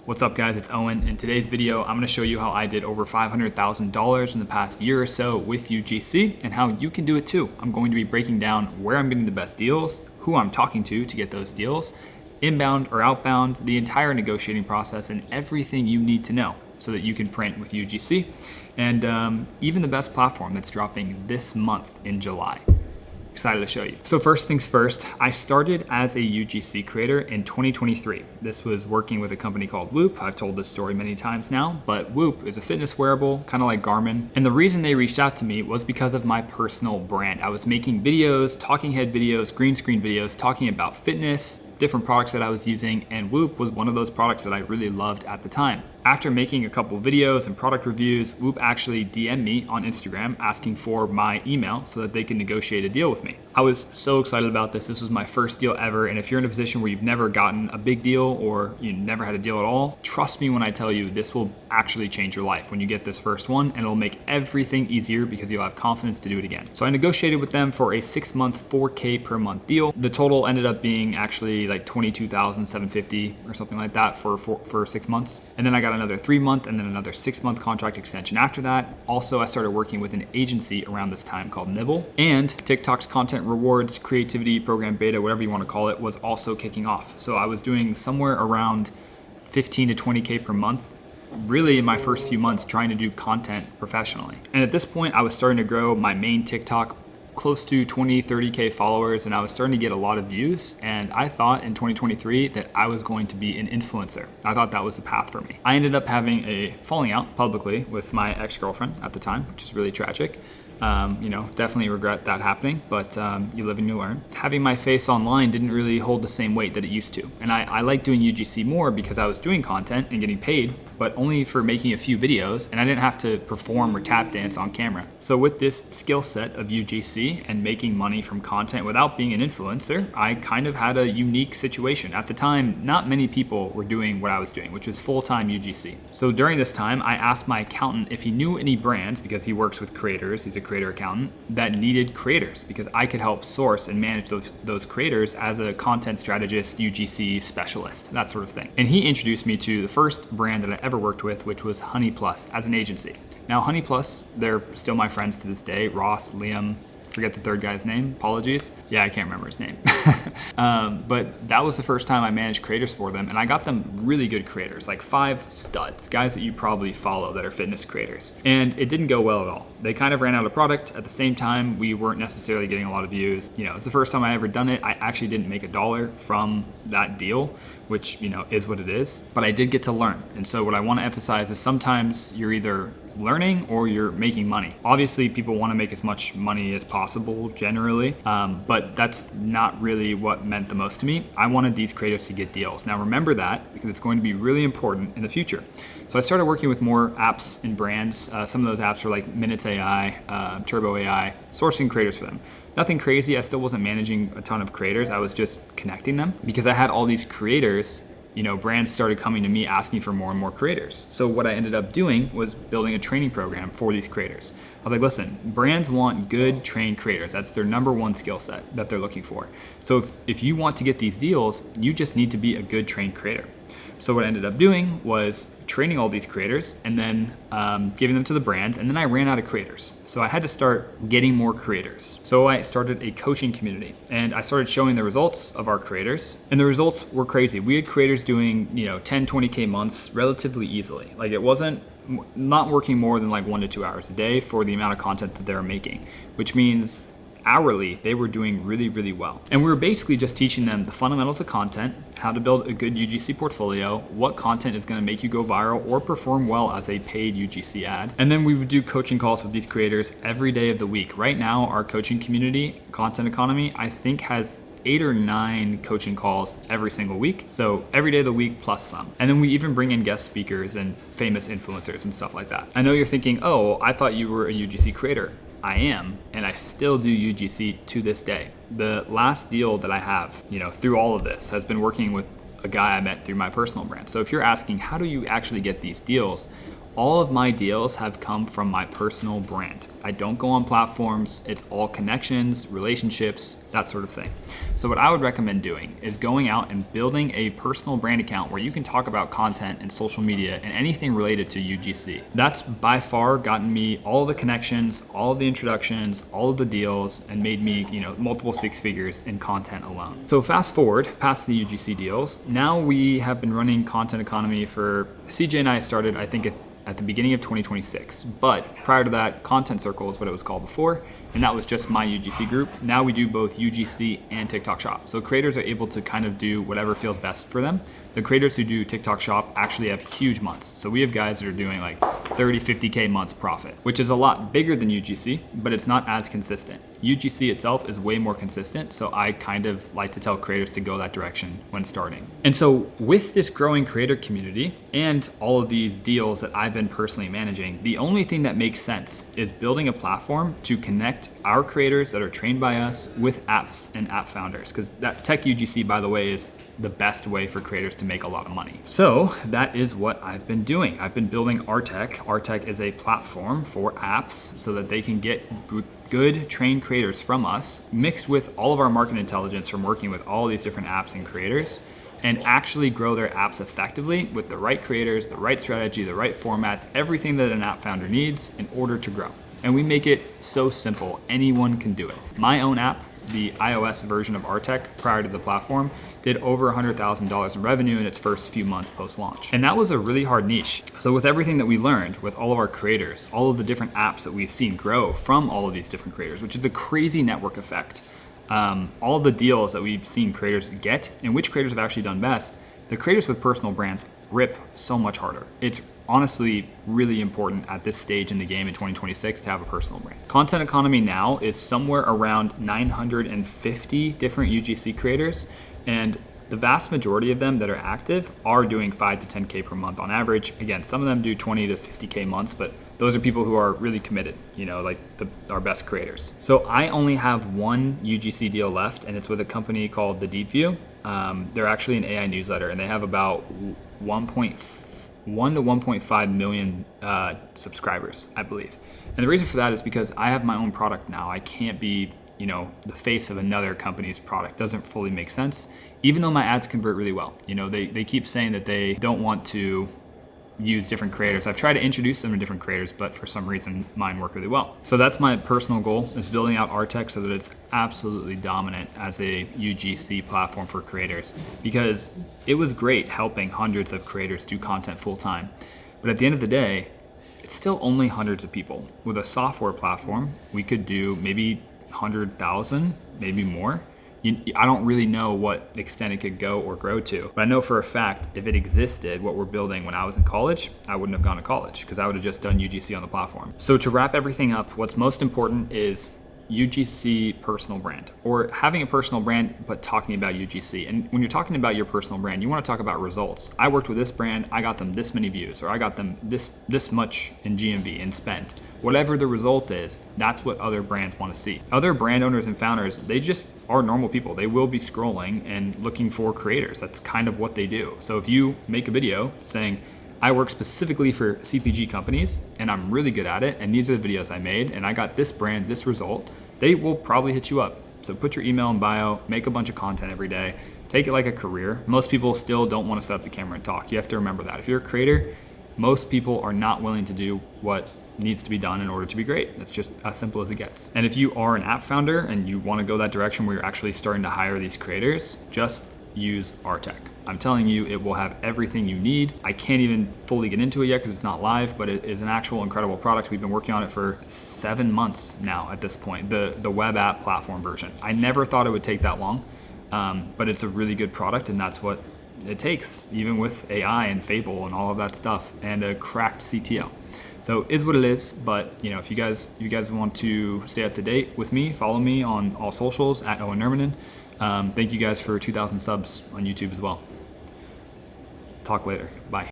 What's up guys, it's Owen. In today's video, I'm gonna show you how I did over $500,000 in the past year or so with UGC and how you can do it too. I'm going to be breaking down where I'm getting the best deals, who I'm talking to get those deals, inbound or outbound, the entire negotiating process, and everything you need to know so that you can print with UGC, and even the best platform that's dropping this month in July. Excited to show you. So first things first, I started as a UGC creator in 2023. This was working with a company called Whoop. I've told this story many times now, but Whoop is a fitness wearable, kind of like Garmin. And the reason they reached out to me was because of my personal brand. I was making videos, talking head videos, green screen videos, talking about fitness, different products that I was using, and Whoop was one of those products that I really loved at the time. After making a couple videos and product reviews, Whoop actually DM'd me on Instagram asking for my email so that they could negotiate a deal with me. I was so excited about this. This was my first deal ever, and if you're in a position where you've never gotten a big deal or you never had a deal at all, trust me when I tell you this will actually change your life when you get this first one, and it'll make everything easier because you'll have confidence to do it again. So I negotiated with them for a 6-month, $4K per month deal. The total ended up being actually like $22,750 or something like that for 6 months. And then I got another 3-month and then another 6-month contract extension after that. Also, I started working with an agency around this time called Nibble, and TikTok's content rewards creativity program beta, whatever you want to call it, was also kicking off. So I was doing somewhere around 15 to 20K per month really in my first few months trying to do content professionally. And at this point, I was starting to grow my main TikTok close to 30K followers, and I was starting to get a lot of views, and I thought in 2023 that I was going to be an influencer. I thought that was the path for me. I ended up having a falling out publicly with my ex-girlfriend at the time, which is really tragic. Definitely regret that happening, but you live and you learn. Having my face online didn't really hold the same weight that it used to. And I like doing UGC more because I was doing content and getting paid, but only for making a few videos, and I didn't have to perform or tap dance on camera. So with this skill set of UGC and making money from content without being an influencer, I kind of had a unique situation. At the time, not many people were doing what I was doing, which was full-time UGC. So during this time, I asked my accountant if he knew any brands, because he works with creators, he's a creator accountant, that needed creators, because I could help source and manage those creators as a content strategist, UGC specialist, that sort of thing. And he introduced me to the first brand that I ever worked with, which was Honey Plus as an agency. Now Honey Plus, they're still my friends to this day, Ross, Liam, forget the third guy's name, apologies. Yeah, I can't remember his name. But that was the first time I managed creators for them, and I got them really good creators, like 5 studs, guys that you probably follow that are fitness creators. And it didn't go well at all. They kind of ran out of product. At the same time, we weren't necessarily getting a lot of views. It was the first time I ever done it. I actually didn't make $1 from that deal, which, is what it is. But I did get to learn. And so what I want to emphasize is sometimes you're either learning or you're making money. Obviously, people want to make as much money as possible generally, but that's not really what meant the most to me. I wanted these creatives to get deals. Now remember that, because it's going to be really important in the future. So I started working with more apps and brands. Some of those apps were like Minutes AI, Turbo AI, sourcing creators for them. Nothing crazy. I still wasn't managing a ton of creators. I was just connecting them because I had all these creators. Brands started coming to me asking for more and more creators. So what I ended up doing was building a training program for these creators. I was like, listen, brands want good trained creators. That's their number one skill set that they're looking for. So if you want to get these deals, you just need to be a good trained creator. So what I ended up doing was training all these creators and then giving them to the brands, and then I ran out of creators. So I had to start getting more creators. So I started a coaching community, and I started showing the results of our creators, and the results were crazy. We had creators doing 10, 20K months relatively easily. Like, it wasn't not working more than like 1 to 2 hours a day for the amount of content that they were making, which means hourly, they were doing really, really well. And we were basically just teaching them the fundamentals of content, how to build a good UGC portfolio, what content is going to make you go viral or perform well as a paid UGC ad. And then we would do coaching calls with these creators every day of the week. Right now, our coaching community, Content Economy, I think has 8 or 9 coaching calls every single week. So every day of the week plus some. And then we even bring in guest speakers and famous influencers and stuff like that. I know you're thinking, oh, I thought you were a UGC creator. I am, and I still do UGC to this day. The last deal that I have, through all of this has been working with a guy I met through my personal brand. So if you're asking, how do you actually get these deals? all of my deals have come from my personal brand. I don't go on platforms. It's all connections, relationships, that sort of thing. So what I would recommend doing is going out and building a personal brand account where you can talk about content and social media and anything related to UGC. That's by far gotten me all the connections, all of the introductions, all of the deals, and made me, multiple six figures in content alone. So fast forward past the UGC deals, now we have been running Content Economy for, CJ and I started, I think at the beginning of 2026. But prior to that, Content Circle is what it was called before, and that was just my UGC group. Now we do both UGC and TikTok Shop. So creators are able to kind of do whatever feels best for them. The creators who do TikTok Shop actually have huge months. So we have guys that are doing like 30, 50K months profit, which is a lot bigger than UGC, but it's not as consistent. UGC itself is way more consistent, so I kind of like to tell creators to go that direction when starting. And so with this growing creator community and all of these deals that I've been personally managing, the only thing that makes sense is building a platform to connect our creators that are trained by us with apps and app founders, because that Tech UGC, by the way, is the best way for creators to make a lot of money. So that is what I've been doing. I've been building Artech. Artech is a platform for apps so that they can get good trained creators from us, mixed with all of our market intelligence from working with all these different apps and creators, and actually grow their apps effectively with the right creators, the right strategy, the right formats, everything that an app founder needs in order to grow. And we make it so simple, anyone can do it. My own app, the iOS version of Artech prior to the platform, did over $100,000 in revenue in its first few months post-launch. And that was a really hard niche. So with everything that we learned with all of our creators, all of the different apps that we've seen grow from all of these different creators, which is a crazy network effect, all the deals that we've seen creators get and which creators have actually done best, the creators with personal brands rip so much harder. It's honestly really important at this stage in the game in 2026 to have a personal brand. Content Economy now is somewhere around 950 different UGC creators, and the vast majority of them that are active are doing 5 to 10K per month on average. Again, some of them do 20 to 50K months, but those are people who are really committed, like our best creators. So I only have one UGC deal left, and it's with a company called The Deep View. They're actually an AI newsletter, and they have about 1 to 1.5 million subscribers, I believe. And the reason for that is because I have my own product now. I can't be, the face of another company's product. Doesn't fully make sense, even though my ads convert really well. They keep saying that they don't want to use different creators. I've tried to introduce them to different creators, but for some reason mine work really well. So that's my personal goal, is building out Artech so that it's absolutely dominant as a UGC platform for creators, because it was great helping hundreds of creators do content full time. But at the end of the day, it's still only hundreds of people. With a software platform, we could do maybe 100,000, maybe more. I don't really know what extent it could go or grow to, but I know for a fact if it existed, what we're building when I was in college, I wouldn't have gone to college because I would have just done UGC on the platform. So to wrap everything up, what's most important is UGC personal brand, or having a personal brand but talking about UGC. And when you're talking about your personal brand, you want to talk about results. I worked with this brand, I got them this many views, or I got them this much in GMV and spend. Whatever the result is, that's what other brands want to see. Other brand owners and founders, they just are normal people. They will be scrolling and looking for creators. That's kind of what they do. So if you make a video saying, I work specifically for CPG companies and I'm really good at it, and these are the videos I made, and I got this brand, this result, they will probably hit you up. So put your email in bio, make a bunch of content every day, take it like a career. Most people still don't want to set up the camera and talk. You have to remember that. If you're a creator, most people are not willing to do what needs to be done in order to be great. It's just as simple as it gets. And if you are an app founder and you want to go that direction where you're actually starting to hire these creators, just use Artech. I'm telling you, it will have everything you need. I can't even fully get into it yet because it's not live, but it is an actual incredible product. We've been working on it for 7 months now at this point, the web app platform version. I never thought it would take that long, but it's a really good product, and that's what it takes, even with AI and Fable and all of that stuff, and a cracked CTO. So is what it is, but if you guys want to stay up to date with me, follow me on all socials at Owen Nurmanen. Thank you guys for 2,000 subs on YouTube as well. Talk later. Bye.